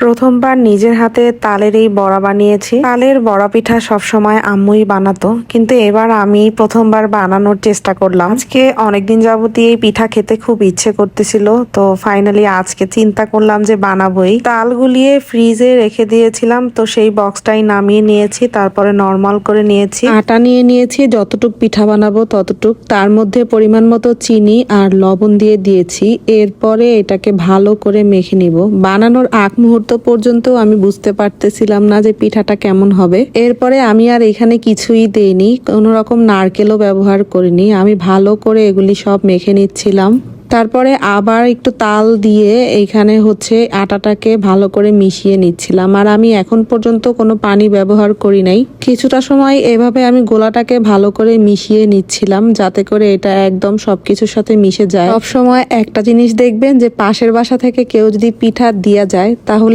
প্রথমবার নিজের হাতে তালের এই বড়া বানিয়েছি। তালের বড়া পিঠা সবসময় আম্মুই বানাতো, কিন্তু এবার আমি প্রথমবার বানানোর চেষ্টা করলাম। আজকে অনেকদিন যাবতই এই পিঠা খেতে খুব ইচ্ছে করতেছিল, তো ফাইনালি আজকে চিন্তা করলাম যে বানাবোই। তাল গুলিয়ে ফ্রিজে রেখে দিয়েছিলাম, তো সেই বক্সটাই নামিয়ে নিয়েছি, তারপরে নর্মাল করে নিয়েছি। আটা নিয়ে নিয়েছি, যতটুক পিঠা বানাবো ততটুক, তার মধ্যে পরিমাণ মতো চিনি আর লবণ দিয়ে দিয়েছি। এরপরে এটাকে ভালো করে মেখে নিব। বানানোর আগ মুহূর্ত পর্যন্ত আমি বুঝতে পারতেছিলাম না যে পিঠাটা কেমন হবে। এরপরে আমি আর এখানে কিছুই দেইনি, কোনো রকম নারকেলও ব্যবহার করিনি। আমি ভালো করে এগুলি সব মেখে নিচ্ছিলাম। তারপরে আবার একটু তাল দিয়ে এইখানে আটাটাকে ভালো করে মিশিয়ে নিচ্ছিলাম। আর আমি এখন পর্যন্ত কোনো পানি ব্যবহার করি নাই। কিছুটা সময় এভাবে আমি গোলাটাকে ভালো করে মিশিয়ে নিচ্ছিলাম, যাতে করে এটা একদম সবকিছুর সাথে মিশে যায়। সব সময় একটা জিনিস দেখবেন যে পাশের বাসা থেকে কেউ যদি পিঠা দিয়া যায় তাহলে